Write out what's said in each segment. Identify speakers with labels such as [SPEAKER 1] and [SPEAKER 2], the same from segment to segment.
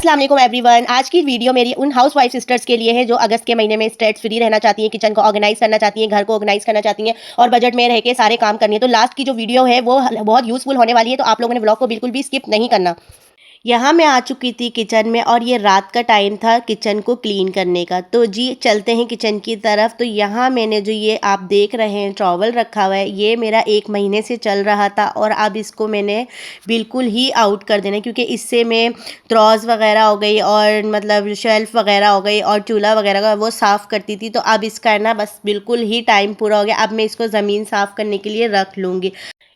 [SPEAKER 1] अस्सलाम वालेकुम एवरीवन। आज की वीडियो मेरी उन हाउस वाइफ सिस्टर्स के लिए है जो अगस्त के महीने में स्ट्रेस फ्री रहना चाहती हैं, किचन को ऑर्गेनाइज करना चाहती हैं, घर को ऑर्गेनाइज करना चाहती हैं और बजट में रह के सारे काम करनी है। तो लास्ट की जो वीडियो है वो बहुत यूजफुल होने वाली है, तो आप लोगों ने व्लॉग को बिल्कुल भी स्किप नहीं करना। यहाँ मैं आ चुकी थी किचन में और ये रात का टाइम था किचन को क्लीन करने का। तो जी चलते हैं किचन की तरफ। तो यहाँ मैंने जो ये आप देख रहे हैं टॉवल रखा हुआ है, ये मेरा 1 महीने से चल रहा था और अब इसको मैंने बिल्कुल ही आउट कर देना, क्योंकि इससे मैं त्रॉस वगैरह हो गई और मतलब शेल्फ़ वगैरह हो गई और चूल्हा वगैरह का वो साफ़ करती थी। तो अब इसका है ना बस बिल्कुल ही टाइम पूरा हो गया। अब मैं इसको ज़मीन साफ़ करने के लिए रख लूँगी।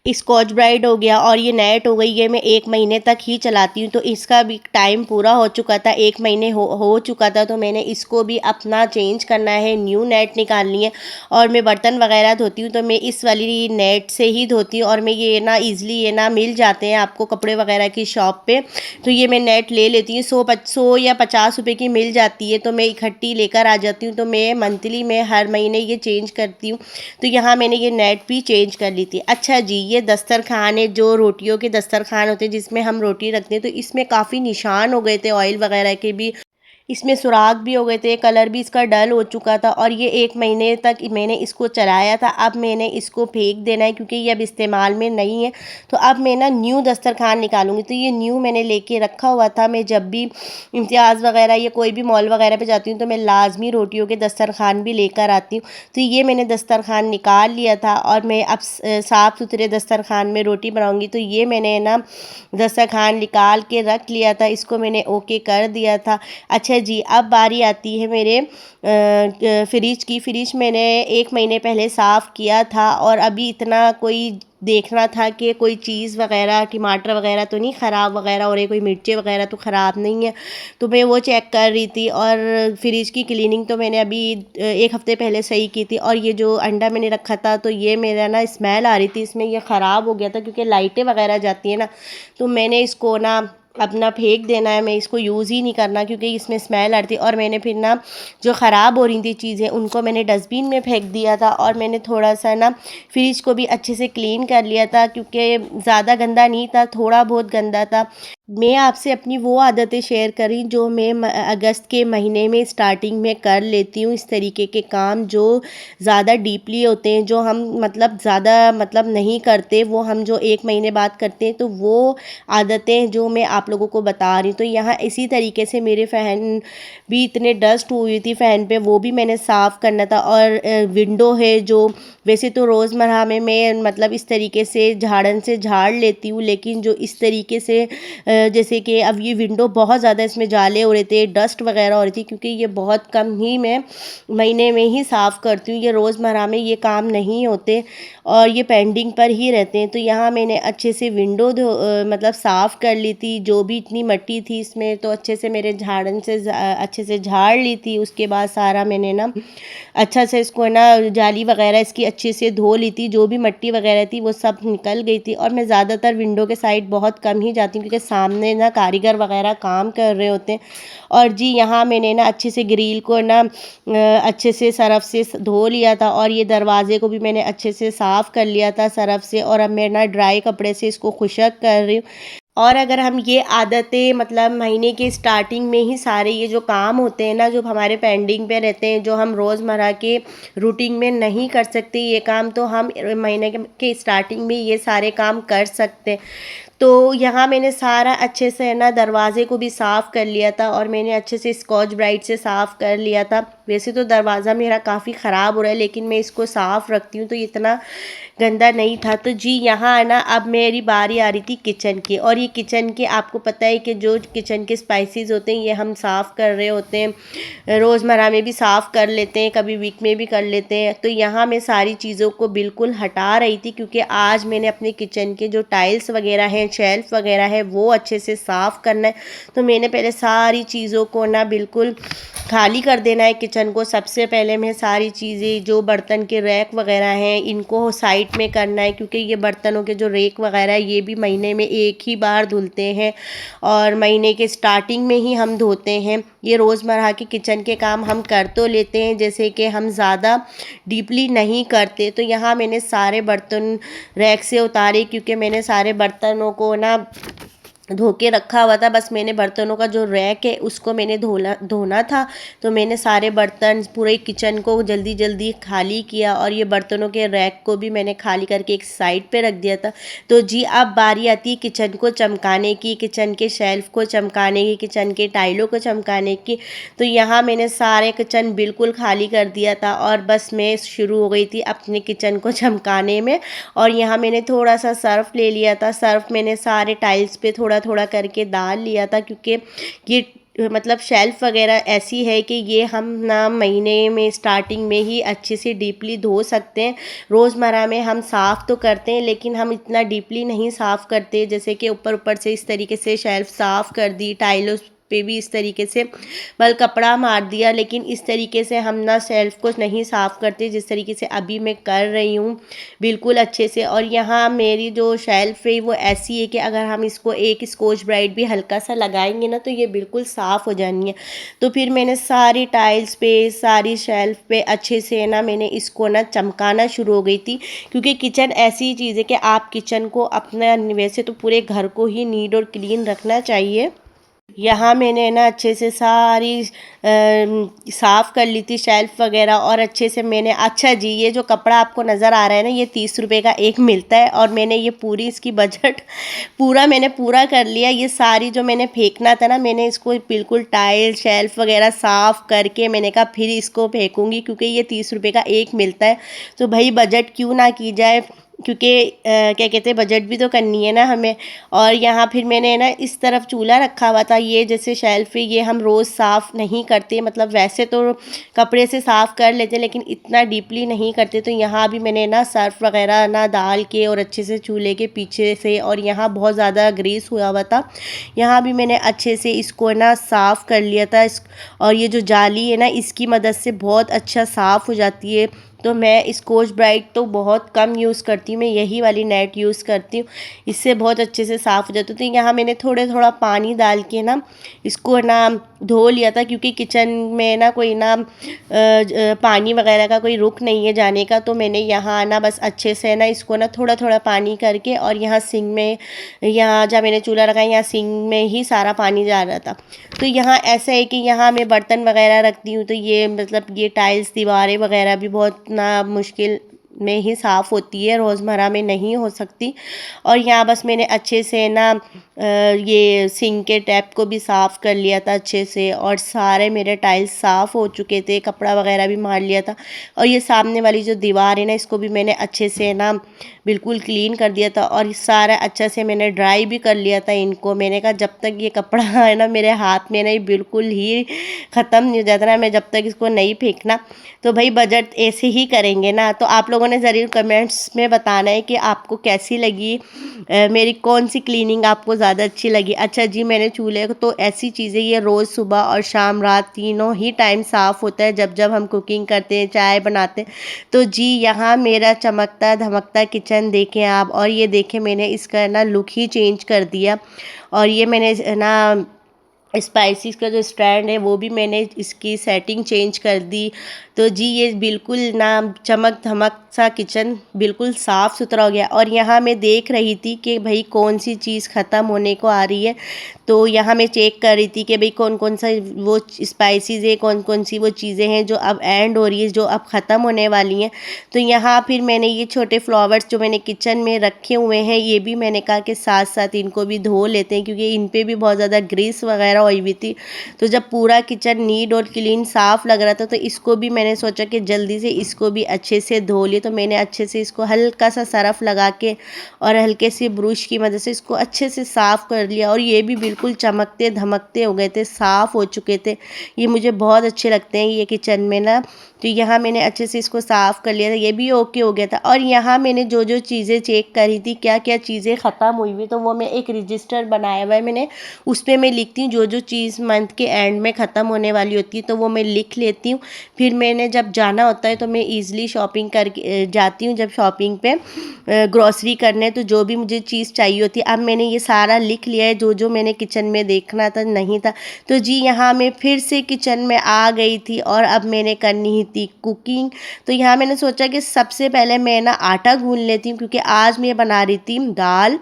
[SPEAKER 1] स्कॉच ब्राइट हो गया और ये नेट हो गई, ये मैं 1 महीने तक ही चलाती हूँ। तो इसका भी टाइम पूरा हो चुका था, 1 महीने हो चुका था। तो मैंने इसको भी अपना चेंज करना है, न्यू नेट निकालनी है। और मैं बर्तन वगैरह धोती हूँ तो मैं इस वाली नेट से ही धोती हूँ और मैं ये ना ईज़िली ये ना मिल जाते हैं आपको कपड़े वगैरह की शॉप पे। तो ये मैं नेट ले लेती हूँ, 100 या 50 रुपए की मिल जाती है। तो मैं इकट्ठी लेकर आ जाती हूँ। तो मैं मंथली में हर महीने ये चेंज करती हूँ। तो यहाँ मैंने ये नेट भी चेंज कर ली थी। अच्छा जी, ये दस्तरखान है जो रोटियों के दस्तरखान होते हैं जिसमें हम रोटी रखते हैं। तो इसमें काफ़ी निशान हो गए थे ऑयल वगैरह के भी, इसमें सुराख भी हो गए थे, कलर भी इसका डल हो चुका था और ये 1 महीने तक मैंने इसको चलाया था। अब मैंने इसको फेंक देना है क्योंकि ये अब इस्तेमाल में नहीं है। तो अब मैं ना न्यू दस्तरखान निकालूंगी। तो ये न्यू मैंने लेके रखा हुआ था। मैं जब भी इम्तियाज़ वगैरह या कोई भी मॉल वगैरह पे जाती हूँ तो मैं लाजमी रोटियों के दस्तरखान भी लेकर आती हूँ। तो ये मैंने दस्तरखान निकाल लिया था और मैं अब साफ़ सुथरे दस्तरखान में रोटी बनाऊँगी। तो ये मैंने ना दस्तरखान निकाल के रख लिया था, इसको मैंने ओके कर दिया था। अच्छा जी, अब बारी आती है मेरे फ्रिज की। फ्रिज मैंने 1 महीने पहले साफ़ किया था और अभी इतना कोई देखना था कि कोई चीज़ वगैरह टमाटर वगैरह तो नहीं ख़राब वगैरह हो रही, कोई मिर्ची वगैरह तो ख़राब नहीं है। तो मैं वो चेक कर रही थी और फ्रिज की क्लीनिंग तो मैंने अभी 1 हफ़्ते पहले सही की थी। और ये जो अंडा मैंने रखा था तो ये मेरा ना स्मेल आ रही थी, इसमें ये ख़राब हो गया था क्योंकि लाइटें वगैरह जाती हैं ना। तो मैंने इसको ना अपना फेंक देना है, मैं इसको यूज़ ही नहीं करना क्योंकि इसमें स्मेल आ रही थी। और मैंने फिर ना जो ख़राब हो रही थी चीज़ें उनको मैंने डस्टबिन में फेंक दिया था और मैंने थोड़ा सा ना फ्रिज को भी अच्छे से क्लीन कर लिया था क्योंकि ज़्यादा गंदा नहीं था, थोड़ा बहुत गंदा था। मैं आपसे अपनी वो आदतें शेयर करी जो मैं अगस्त के महीने में स्टार्टिंग में कर लेती हूँ। इस तरीके के काम जो ज़्यादा डीपली होते हैं, जो हम मतलब ज़्यादा मतलब नहीं करते, वो हम जो 1 महीने बाद करते हैं। तो वो आदतें जो मैं आप लोगों को बता रही हूँ। तो यहाँ इसी तरीके से मेरे फ़ैन भी इतने डस्ट हुई थी फ़ैन पे, वो भी मैंने साफ़ करना था। और विंडो है जो वैसे तो रोज़मर्रा में मैं मतलब इस तरीके से झाड़न से झाड़ लेती हूँ, लेकिन जो इस तरीके से जैसे कि अब ये विंडो बहुत ज़्यादा इसमें जाले हो रहे थे, डस्ट वगैरह हो रही थी, क्योंकि ये बहुत कम ही मैं महीने में ही साफ़ करती हूँ, ये रोज़मर्रा में ये काम नहीं होते और ये पेंडिंग पर ही रहते हैं। तो यहाँ मैंने अच्छे से विंडो मतलब साफ़ कर ली थी, जो भी इतनी मिट्टी थी इसमें तो अच्छे से मेरे झाड़न से अच्छे से झाड़ ली थी। उसके बाद सारा मैंने ना अच्छा से इसको ना जाली वगैरह इसकी अच्छे से धो ली थी, जो भी मिट्टी वगैरह थी वो सब निकल गई थी। और मैं ज़्यादातर विंडो के साइड बहुत कम ही जाती हूँ क्योंकि सामने ना कारीगर वगैरह काम कर रहे होते हैं। और जी यहाँ मैंने ना अच्छे से ग्रिल को ना अच्छे से सरफ़ से धो लिया था और ये दरवाज़े को भी मैंने अच्छे से साफ़ कर लिया था सरफ़ से। और अब मैं ना ड्राई कपड़े से इसको खुशक कर रही हूँ। और अगर हम ये आदतें मतलब महीने के स्टार्टिंग में ही सारे ये जो काम होते हैं ना, जो हमारे पेंडिंग पे रहते हैं, जो हम रोज़मर्रा के रूटीन में नहीं कर सकते ये काम, तो हम महीने के स्टार्टिंग में ये सारे काम कर सकते हैं। तो यहाँ मैंने सारा अच्छे से ना दरवाज़े को भी साफ़ कर लिया था और मैंने अच्छे से स्कॉच ब्राइट से साफ़ कर लिया था। वैसे तो दरवाज़ा मेरा काफ़ी ख़राब हो रहा है लेकिन मैं इसको साफ़ रखती हूँ तो इतना गंदा नहीं था। तो जी यहाँ है ना अब मेरी बारी आ रही थी किचन की। और ये किचन के आपको पता है कि जो किचन के स्पाइसेस होते हैं ये हम साफ़ कर रहे होते हैं, रोज़मर्रा में भी साफ़ कर लेते हैं, कभी वीक में भी कर लेते हैं। तो यहाँ मैं सारी चीज़ों को बिल्कुल हटा रही थी क्योंकि आज मैंने अपने किचन के जो टाइल्स वगैरह हैं, शेल्फ़ वगैरह है, वो अच्छे से साफ़ करना है। तो मैंने पहले सारी चीज़ों को ना बिल्कुल खाली कर देना है किचन को। सबसे पहले मैं सारी चीज़ें जो बर्तन के रैक वगैरह हैं इनको साइड में करना है क्योंकि ये बर्तनों के जो रैक वगैरह है ये भी महीने में एक ही बार धुलते हैं और महीने के स्टार्टिंग में ही हम धोते हैं। ये रोज़मर्रा के किचन के काम हम कर तो लेते हैं, जैसे कि हम ज़्यादा डीपली नहीं करते। तो यहाँ मैंने सारे बर्तन रैक से उतारे क्योंकि मैंने सारे बर्तनों को ना धो के रखा हुआ था। बस मैंने बर्तनों का जो रैक है उसको मैंने धोना था। तो मैंने सारे बर्तन पूरे किचन को जल्दी जल्दी खाली किया और ये बर्तनों के रैक को भी मैंने खाली करके एक साइड पे रख दिया था। तो जी अब बारी आती है किचन को चमकाने की, किचन के शेल्फ को चमकाने की, किचन के टाइलों को चमकाने की। तो यहाँ मैंने सारे किचन बिल्कुल खाली कर दिया था और बस मैं शुरू हो गई थी अपने किचन को चमकाने में। और यहाँ मैंने थोड़ा सा सर्फ ले लिया था। सर्फ मैंने सारे टाइल्स पे थोड़ा थोड़ा करके डाल लिया था, क्योंकि ये मतलब शेल्फ़ वगैरह ऐसी है कि ये हम ना महीने में स्टार्टिंग में ही अच्छे से डीपली धो सकते हैं। रोज़मर्रा में हम साफ़ तो करते हैं लेकिन हम इतना डीपली नहीं साफ़ करते, जैसे कि ऊपर ऊपर से इस तरीके से शेल्फ़ साफ़ कर दी, टाइलों पे भी इस तरीके से बल कपड़ा मार दिया। लेकिन इस तरीके से हम ना शेल्फ़ को नहीं साफ़ करते जिस तरीके से अभी मैं कर रही हूँ बिल्कुल अच्छे से। और यहाँ मेरी जो शेल्फ़ है वो ऐसी है कि अगर हम इसको एक स्कॉच ब्राइट भी हल्का सा लगाएंगे ना तो ये बिल्कुल साफ़ हो जानी है। तो फिर मैंने सारी टाइल्स पे, सारी शेल्फ़ पे अच्छे से ना मैंने इसको ना चमकाना शुरू हो गई थी, क्योंकि किचन ऐसी चीज़ है कि आप किचन को अपना, वैसे तो पूरे घर को ही नीट और क्लीन रखना चाहिए। यहाँ मैंने ना अच्छे से सारी साफ़ कर ली थी शेल्फ़ वगैरह, और अच्छे से मैंने, अच्छा जी ये जो कपड़ा आपको नज़र आ रहा है ना ये 30 रुपए का एक मिलता है, और मैंने ये पूरी इसकी बजट मैंने पूरा कर लिया। ये सारी जो मैंने फेंकना था ना, मैंने इसको बिल्कुल टाइल शेल्फ़ वगैरह साफ़ करके मैंने कहा फिर इसको फेंकूँगी, क्योंकि ये 30 रुपए का एक मिलता है। तो भाई बजट क्यों ना की जाए, क्योंकि क्या कहते हैं बजट भी तो करनी है ना हमें। और यहाँ फिर मैंने ना इस तरफ चूल्हा रखा हुआ था। ये जैसे शेल्फ़ है ये हम रोज़ साफ़ नहीं करते, मतलब वैसे तो कपड़े से साफ़ कर लेते लेकिन इतना डीपली नहीं करते। तो यहाँ भी मैंने ना सर्फ वगैरह ना डाल के और अच्छे से चूल्हे के पीछे से, और यहाँ बहुत ज़्यादा ग्रीस हुआ हुआ था, यहाँ भी मैंने अच्छे से इसको ना साफ़ कर लिया था। और ये जो जाली है ना इसकी मदद से बहुत अच्छा साफ़ हो जाती है। तो मैं स्कॉच ब्राइट तो बहुत कम यूज़ करती हूँ, मैं यही वाली नेट यूज़ करती हूँ, इससे बहुत अच्छे से साफ़ हो जाता है। तो यहाँ मैंने थोड़ा पानी डाल के ना इसको ना धो लिया था, क्योंकि किचन में ना कोई ना पानी वगैरह का कोई रुख नहीं है जाने का। तो मैंने यहाँ ना बस अच्छे से ना इसको ना थोड़ा पानी करके, और यहाँ सिंक में, यहाँ जहाँ मैंने चूल्हा रखा है यहाँ सिंक में ही सारा पानी जा रहा था। तो यहाँ ऐसा है कि यहाँ मैं बर्तन वगैरह रखती हूँ, तो ये मतलब ये टाइल्स दीवारें वगैरह भी बहुत ना मुश्किल में ही साफ़ होती है, रोज़मर्रा में नहीं हो सकती। और यहाँ बस मैंने अच्छे से ना ये सिंक के टैप को भी साफ़ कर लिया था अच्छे से, और सारे मेरे टाइल्स साफ़ हो चुके थे, कपड़ा वगैरह भी मार लिया था। और ये सामने वाली जो दीवार है ना इसको भी मैंने अच्छे से ना बिल्कुल क्लीन कर दिया था, और सारा अच्छा से मैंने ड्राई भी कर लिया था इनको। मैंने कहा जब तक ये कपड़ा है ना मेरे हाथ में नहीं बिल्कुल ही ख़त्म नहीं हो जाता ना, मैं जब तक इसको नहीं फेंकना। तो भाई बजट ऐसे ही करेंगे ना। तो आप लोगों ने ज़रूर कमेंट्स में बताना है कि आपको कैसी लगी मेरी कौन सी क्लीनिंग आपको ज़्यादा अच्छी लगी। अच्छा जी, मैंने चूल्हे को तो ऐसी चीज़ें ये रोज़ सुबह और शाम रात तीनों ही टाइम साफ़ होता है जब जब हम कुकिंग करते हैं, चाय बनाते हैं। तो जी यहाँ मेरा चमकता धमकता किचन देखें आप, और ये देखें मैंने इसका ना लुक ही चेंज कर दिया। और ये मैंने ना स्पाइसेस का जो स्टैंड है वो भी मैंने इसकी सेटिंग चेंज कर दी। तो जी ये बिल्कुल ना चमक धमक सा किचन बिल्कुल साफ़ सुथरा हो गया। और यहाँ मैं देख रही थी कि भाई कौन सी चीज़ ख़त्म होने को आ रही है, तो यहाँ मैं चेक कर रही थी कि भाई कौन कौन सा वो स्पाइसेस है, कौन कौन सी वो चीज़ें हैं जो अब एंड हो रही है, जो अब ख़त्म होने वाली हैं। तो यहाँ फिर मैंने ये छोटे फ्लावर्स जो मैंने किचन में रखे हुए हैं ये भी मैंने कहा कि साथ साथ इनको भी धो लेते हैं, क्योंकि इन पर भी बहुत ज़्यादा ग्रीस वगैरह हुई हुई थी। तो जब पूरा किचन नीट और क्लीन साफ़ लग रहा था तो इसको भी मैंने सोचा कि जल्दी से इसको भी अच्छे से धो लिए। तो मैंने अच्छे से इसको हल्का सा सरफ लगा के और हल्के से ब्रश की मदद से इसको अच्छे से साफ़ कर लिया, और ये भी बिल्कुल चमकते धमकते हो गए थे, साफ़ हो चुके थे। ये मुझे बहुत अच्छे लगते हैं ये किचन में ना। तो यहाँ मैंने अच्छे से इसको साफ़ कर लिया था, ये भी ओके हो गया था। और यहाँ मैंने जो जो चीज़ें चेक करी थी, क्या क्या चीज़ें ख़त्म हुई हुई, तो वो मैं एक रजिस्टर बनाया हुआ है मैंने, उस पर मैं लिखती हूँ जो जो चीज़ मंथ के एंड में ख़त्म होने वाली होती है तो वो मैं लिख लेती हूँ। फिर मैंने जब जाना होता है तो मैं ईज़िली शॉपिंग करके जाती हूँ, जब शॉपिंग पे ग्रॉसरी करने, तो जो भी मुझे चीज़ चाहिए होती है अब मैंने ये सारा लिख लिया है जो जो मैंने किचन में देखना था नहीं था। तो जी यहाँ मैं फिर से किचन में आ गई थी और अब मैंने करनी ही थी कुकिंग। तो यहाँ मैंने सोचा कि सबसे पहले मैं ना आटा गूंथ लेती हूँ, क्योंकि आज मैं बना रही थी दाल।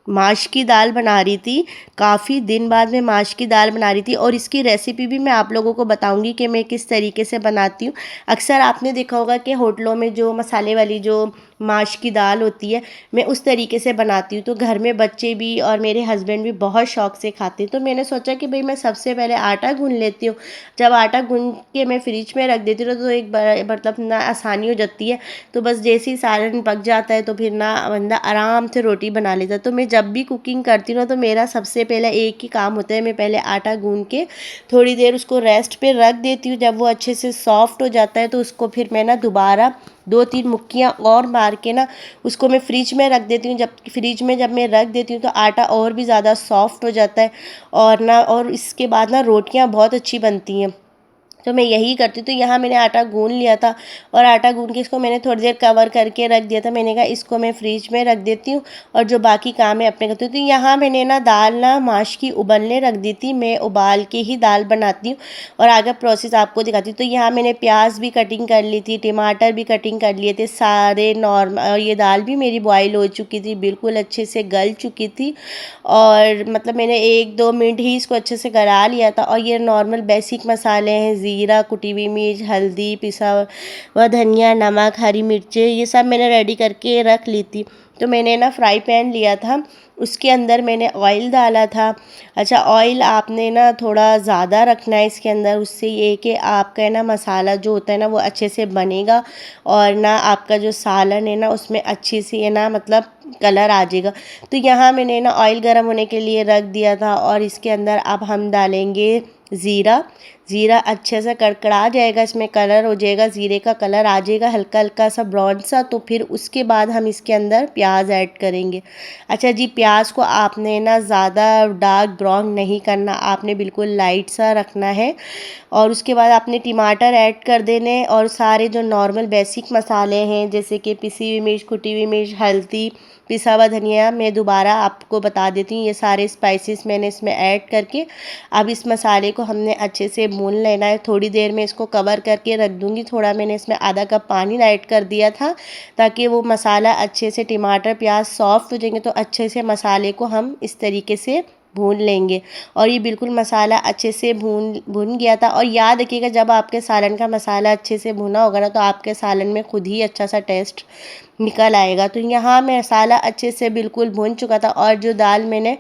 [SPEAKER 1] माश की दाल बना रही थी। काफ़ी दिन बाद मैं माश की दाल बना रही थी और इसकी रेसिपी भी मैं आप लोगों को बताऊंगी कि मैं किस तरीके से बनाती हूँ। अक्सर आपने देखा होगा कि होटलों में जो मसाले वाली जो माश की दाल होती है, मैं उस तरीके से बनाती हूँ। तो घर में बच्चे भी और मेरे हस्बैंड भी बहुत शौक से खाते हैं। तो मैंने सोचा कि भाई मैं सबसे पहले आटा गूँध लेती हूँ। जब आटा गूँध के मैं फ्रिज में रख देती हूँ तो एक मतलब ना आसानी हो जाती है। तो बस जैसे ही सालन पक जाता है तो फिर ना बंदा आराम से रोटी बना लेता है। तो मैं जब भी कुकिंग करती हूँ ना तो मेरा सबसे पहले एक ही काम होता है, मैं पहले आटा गूँध के थोड़ी देर उसको रेस्ट पे रख देती हूँ। जब वो अच्छे से सॉफ्ट हो जाता है तो उसको फिर मैं ना दोबारा 2-3 मुक्कियाँ और मार के ना उसको मैं फ्रिज में रख देती हूँ। जब फ्रिज में जब मैं रख देती हूँ तो आटा और भी ज़्यादा सॉफ्ट हो जाता है और इसके बाद ना रोटियाँ बहुत अच्छी बनती हैं। तो मैं यही करती हूँ। तो यहाँ मैंने आटा गूँध लिया था और आटा गूँध के इसको मैंने थोड़ी देर कवर करके रख दिया था। मैंने कहा इसको मैं फ्रिज में रख देती हूँ और जो बाकी काम है अपने करती हूँ। तो यहाँ मैंने ना दाल ना माश की उबलने रख दी थी। मैं उबाल के ही दाल बनाती हूँ और आगे प्रोसेस आपको दिखाती हूँ। तो यहाँ मैंने प्याज भी कटिंग कर ली थी, टमाटर भी कटिंग कर लिए थे सारे नॉर्मल। और ये दाल भी मेरी बॉयल हो चुकी थी, बिल्कुल अच्छे से गल चुकी थी और मतलब मैंने 1-2 मिनट ही इसको अच्छे से गला लिया था। और ये नॉर्मल बेसिक मसाले हैं, ज़ीरा, कुटी हुई मिर्च, हल्दी, पिसा हुआ धनिया, नमक, हरी मिर्चें, ये सब मैंने रेडी करके रख ली थी। तो मैंने ना फ्राई पैन लिया था, उसके अंदर मैंने ऑयल डाला था। अच्छा, ऑयल आपने ना थोड़ा ज़्यादा रखना है इसके अंदर, उससे ये कि आपका है ना मसाला जो होता है ना वो अच्छे से बनेगा और ना आपका जो सालन है ना उसमें अच्छी सी है ना मतलब कलर आ जाएगा। तो यहाँ मैंने ना ऑयल गर्म होने के लिए रख दिया था और इसके अंदर अब हम डालेंगे ज़ीरा। ज़ीरा अच्छे से कड़कड़ा जाएगा, इसमें कलर हो जाएगा, ज़ीरे का कलर आ जाएगा हल्का हल्का सा ब्राउन सा। तो फिर उसके बाद हम इसके अंदर प्याज ऐड करेंगे। अच्छा जी, प्याज को आपने ना ज़्यादा डार्क ब्राउन नहीं करना, आपने बिल्कुल लाइट सा रखना है। और उसके बाद आपने टमाटर ऐड कर देने और सारे जो नॉर्मल बेसिक मसाले हैं जैसे कि पिसी हुई मिर्च, कुटी हुई मिर्च, हल्दी, पिसा हुआ धनिया, मैं दोबारा आपको बता देती हूँ। ये सारे स्पाइसेस मैंने इसमें ऐड करके अब इस मसाले को हमने अच्छे से भून लेना है। थोड़ी देर में इसको कवर करके रख दूँगी। थोड़ा मैंने इसमें आधा कप पानी ऐड कर दिया था ताकि वो मसाला अच्छे से, टमाटर प्याज सॉफ्ट हो जाएंगे तो अच्छे से मसाले को हम इस तरीके से भून लेंगे। और ये बिल्कुल मसाला अच्छे से भून गया था। और याद रखिएगा जब आपके सालन का मसाला अच्छे से भुना होगा ना तो आपके सालन में खुद ही अच्छा सा टेस्ट निकल आएगा। तो यहाँ मसाला अच्छे से बिल्कुल भुन चुका था और जो दाल मैंने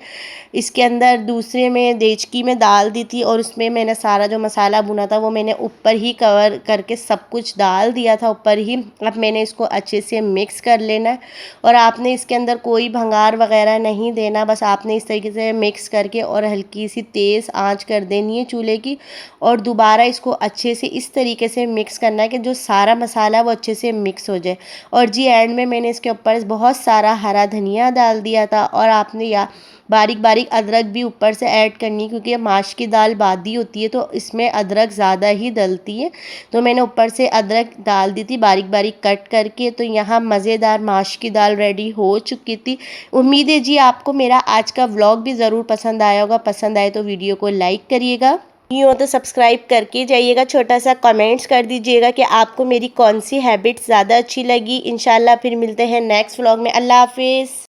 [SPEAKER 1] इसके अंदर दूसरे में देचकी में डाल दी थी और उसमें मैंने सारा जो मसाला भुना था वो मैंने ऊपर ही कवर करके सब कुछ डाल दिया था ऊपर ही। अब मैंने इसको अच्छे से मिक्स कर लेना है और आपने इसके अंदर कोई भंगार वगैरह नहीं देना, बस आपने इस तरीके से मिक्स करके और हल्की सी तेज़ आंच कर देनी है चूल्हे की और दोबारा इसको अच्छे से इस तरीके से मिक्स करना है कि जो सारा मसाला वो अच्छे से मिक्स हो जाए। और जी एंड में मैंने इसके ऊपर बहुत सारा हरा धनिया डाल दिया था और आपने या बारीक बारीक अदरक भी ऊपर से ऐड करनी क्योंकि माश की दाल बादी होती है तो इसमें अदरक ज़्यादा ही डलती है। तो मैंने ऊपर से अदरक डाल दी थी बारीक बारीक कट करके। तो यहाँ मज़ेदार माश की दाल रेडी हो चुकी थी। उम्मीद है जी आपको मेरा आज का व्लॉग भी ज़रूर पसंद आया होगा। पसंद आए तो वीडियो को लाइक करिएगा, नहीं हो तो सब्सक्राइब करके जाइएगा। छोटा सा कमेंट्स कर दीजिएगा कि आपको मेरी कौन सी हैबिट ज़्यादा अच्छी लगी। इंशाल्लाह फिर मिलते हैं नेक्स्ट व्लॉग में। अल्लाह हाफिज़।